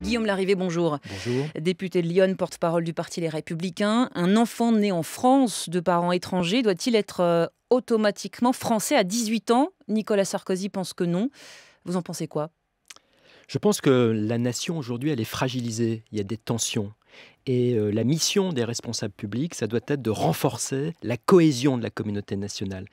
Guillaume Larrivé, bonjour. Bonjour. Député de Lyon, porte-parole du Parti Les Républicains. Un enfant né en France de parents étrangers doit-il être automatiquement français à 18 ans? Nicolas Sarkozy pense que non. Vous en pensez quoi? Je pense que la nation aujourd'hui, elle est fragilisée. Il y a des tensions. Et la mission des responsables publics, ça doit être de renforcer la cohésion de la communauté nationale.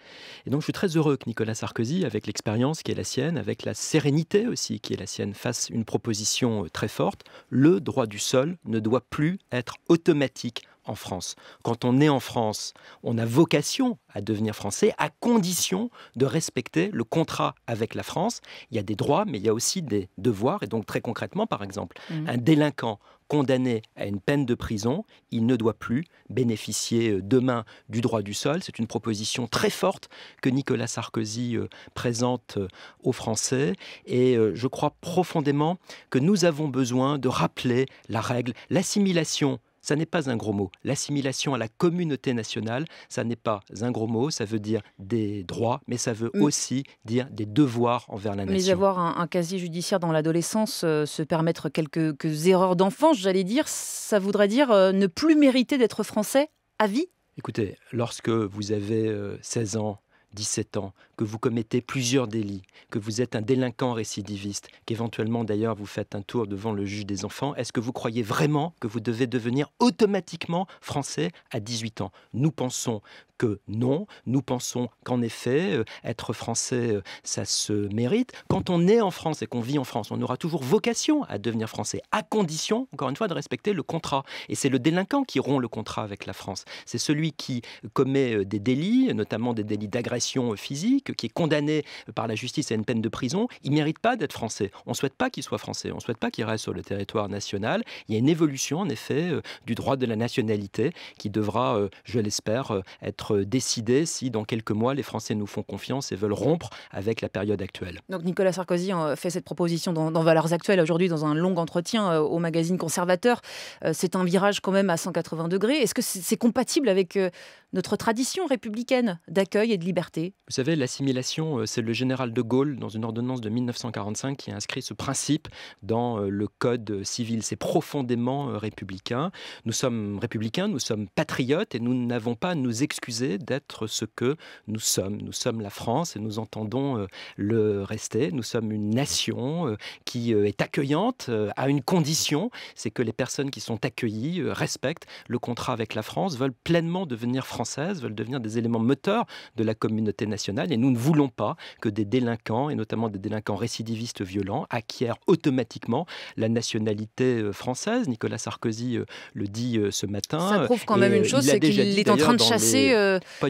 Et donc je suis très heureux que Nicolas Sarkozy, avec l'expérience qui est la sienne, avec la sérénité aussi qui est la sienne, fasse une proposition très forte. Le droit du sol ne doit plus être automatique en France. Quand on est en France, on a vocation à devenir français à condition de respecter le contrat avec la France. Il y a des droits, mais il y a aussi des devoirs. Et donc très concrètement, par exemple, un délinquant condamné à une peine de prison, il ne doit plus bénéficier demain du droit du sol. C'est une proposition très forte que Nicolas Sarkozy présente aux Français. Et je crois profondément que nous avons besoin de rappeler la règle, l'assimilation. Ça n'est pas un gros mot. L'assimilation à la communauté nationale, ça n'est pas un gros mot. Ça veut dire des droits, mais ça veut aussi dire des devoirs envers la nation. Mais avoir un casier judiciaire dans l'adolescence, se permettre quelques erreurs d'enfance, j'allais dire, ça voudrait dire ne plus mériter d'être français à vie? Écoutez, lorsque vous avez 16 ans, 17 ans, que vous commettez plusieurs délits, que vous êtes un délinquant récidiviste, qu'éventuellement d'ailleurs vous faites un tour devant le juge des enfants, est-ce que vous croyez vraiment que vous devez devenir automatiquement français à 18 ans? Nous pensons que non, nous pensons qu'en effet, être français, ça se mérite. Quand on est en France et qu'on vit en France, on aura toujours vocation à devenir français, à condition, encore une fois, de respecter le contrat. Et c'est le délinquant qui rompt le contrat avec la France. C'est celui qui commet des délits, notamment des délits d'agression physique, qui est condamné par la justice à une peine de prison. Il ne mérite pas d'être français. On ne souhaite pas qu'il soit français, on ne souhaite pas qu'il reste sur le territoire national. Il y a une évolution, en effet, du droit de la nationalité qui devra, je l'espère, être décidé si dans quelques mois les Français nous font confiance et veulent rompre avec la période actuelle. Donc Nicolas Sarkozy fait cette proposition dans Valeurs Actuelles aujourd'hui dans un long entretien au magazine Conservateur. C'est un virage quand même à 180 degrés. Est-ce que c'est compatible avec notre tradition républicaine d'accueil et de liberté? Vous savez, l'assimilation, c'est le général de Gaulle, dans une ordonnance de 1945, qui a inscrit ce principe dans le code civil. C'est profondément républicain. Nous sommes républicains, nous sommes patriotes et nous n'avons pas à nous excuser d'être ce que nous sommes. Nous sommes la France et nous entendons le rester. Nous sommes une nation qui est accueillante à une condition, c'est que les personnes qui sont accueillies respectent le contrat avec la France, veulent pleinement devenir françaises, veulent devenir des éléments moteurs de la communauté nationale. Et nous ne voulons pas que des délinquants, et notamment des délinquants récidivistes violents, acquièrent automatiquement la nationalité française. Nicolas Sarkozy le dit ce matin. Ça prouve quand même une chose, c'est qu'il est en train de chasser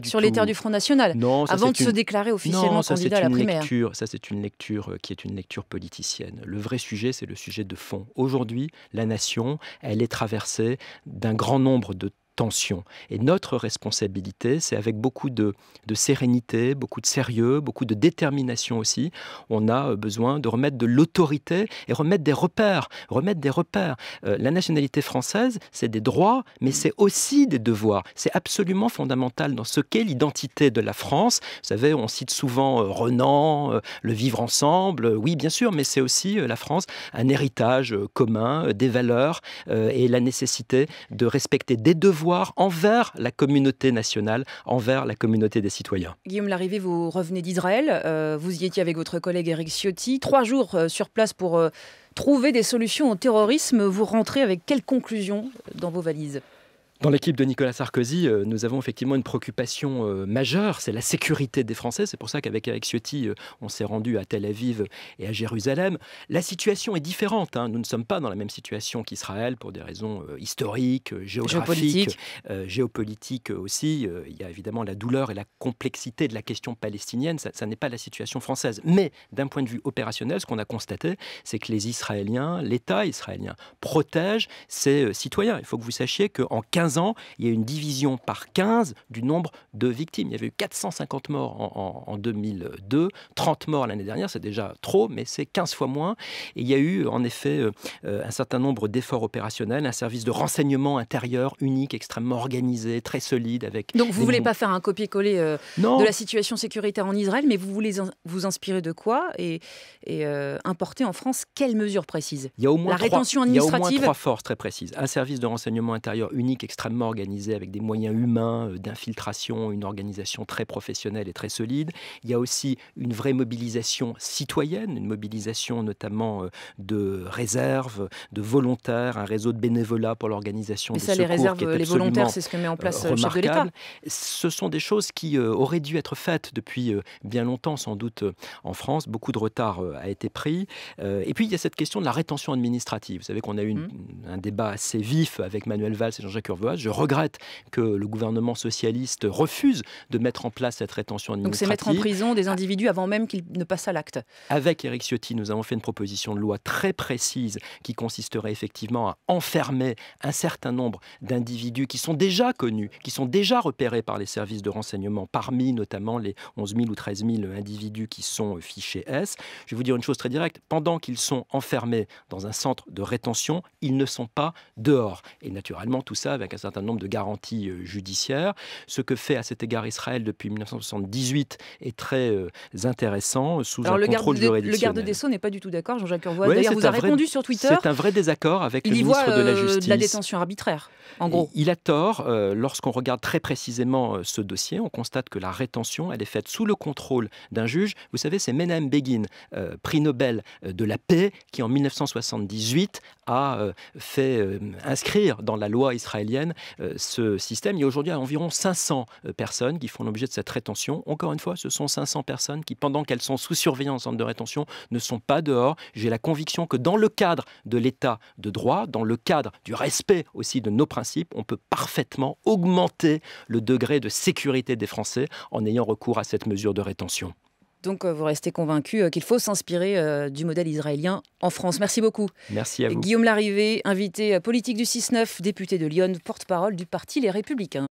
sur les terres du Front National, avant de se déclarer officiellement candidat à la primaire. Ça, c'est une lecture qui est une lecture politicienne. Le vrai sujet, c'est le sujet de fond. Aujourd'hui, la nation, elle est traversée d'un grand nombre de tension. Et notre responsabilité, c'est avec beaucoup de sérénité, beaucoup de sérieux, beaucoup de détermination aussi. On a besoin de remettre de l'autorité et remettre des repères. La nationalité française, c'est des droits, mais c'est aussi des devoirs. C'est absolument fondamental dans ce qu'est l'identité de la France. Vous savez, on cite souvent Renan, le vivre ensemble. Oui, bien sûr, mais c'est aussi la France, un héritage commun, des valeurs et la nécessité de respecter des devoirs envers la communauté nationale, envers la communauté des citoyens. Guillaume Larrivé, vous revenez d'Israël, vous y étiez avec votre collègue Éric Ciotti, 3 jours sur place pour trouver des solutions au terrorisme. Vous rentrez avec quelles conclusions dans vos valises ? Dans l'équipe de Nicolas Sarkozy, nous avons effectivement une préoccupation majeure, c'est la sécurité des Français. C'est pour ça qu'avec Éric Ciotti, on s'est rendu à Tel Aviv et à Jérusalem. La situation est différente. Nous ne sommes pas dans la même situation qu'Israël pour des raisons historiques, géographiques, géopolitiques aussi. Il y a évidemment la douleur et la complexité de la question palestinienne. Ça n'est pas la situation française. Mais d'un point de vue opérationnel, ce qu'on a constaté, c'est que les Israéliens, l'État israélien, protège ses citoyens. Il faut que vous sachiez qu'en 15 15 ans, il y a eu une division par 15 du nombre de victimes. Il y avait eu 450 morts en 2002, 30 morts l'année dernière, c'est déjà trop, mais c'est 15 fois moins. Et il y a eu en effet un certain nombre d'efforts opérationnels, un service de renseignement intérieur unique, extrêmement organisé, très solide. Donc vous ne voulez pas faire un copier-coller de la situation sécuritaire en Israël, mais vous voulez vous inspirer de quoi et importer en France quelles mesures précises? Il y a au moins rétention administrative. Il y a au moins 3 forces très précises. Un service de renseignement intérieur unique, extrêmement organisé, avec des moyens humains, d'infiltration, une organisation très professionnelle et très solide. Il y a aussi une vraie mobilisation citoyenne, une mobilisation notamment de réserves, de volontaires, un réseau de bénévolat pour l'organisation des secours. Les réserves, qui est les volontaires, c'est ce que met en place le chef de l'État. Ce sont des choses qui auraient dû être faites depuis bien longtemps, sans doute en France. Beaucoup de retard a été pris. Et puis il y a cette question de la rétention administrative. Vous savez qu'on a eu un débat assez vif avec Manuel Valls et Jean-Jacques Urvoas. Je regrette que le gouvernement socialiste refuse de mettre en place cette rétention administrative. Donc c'est mettre en prison des individus avant même qu'ils ne passent à l'acte. Avec Éric Ciotti, nous avons fait une proposition de loi très précise qui consisterait effectivement à enfermer un certain nombre d'individus qui sont déjà connus, qui sont déjà repérés par les services de renseignement, parmi notamment les 11 000 ou 13 000 individus qui sont fichés S. Je vais vous dire une chose très directe, pendant qu'ils sont enfermés dans un centre de rétention, ils ne sont pas dehors. Et naturellement, tout ça avec un certain nombre de garanties judiciaires. Ce que fait à cet égard Israël depuis 1978 est très intéressant, sous un contrôle juridictionnel. Le garde des Sceaux n'est pas du tout d'accord, Jean-Jacques Urvoas. D'ailleurs, vous a répondu sur Twitter. C'est un vrai désaccord avec le ministre de la Justice. De la détention arbitraire, en gros. Il a tort. Lorsqu'on regarde très précisément ce dossier, on constate que la rétention, elle est faite sous le contrôle d'un juge. Vous savez, c'est Menahem Begin, prix Nobel de la paix, qui en 1978 a fait inscrire dans la loi israélienne ce système. Il y a aujourd'hui environ 500 personnes qui font l'objet de cette rétention. Encore une fois, ce sont 500 personnes qui, pendant qu'elles sont sous surveillance en centre de rétention, ne sont pas dehors. J'ai la conviction que dans le cadre de l'état de droit, dans le cadre du respect aussi de nos principes, on peut parfaitement augmenter le degré de sécurité des Français en ayant recours à cette mesure de rétention. Donc vous restez convaincu qu'il faut s'inspirer du modèle israélien en France. Merci beaucoup. Merci à vous. Guillaume Larrivé, invité politique du 6-9, député de Lyon, porte-parole du parti Les Républicains.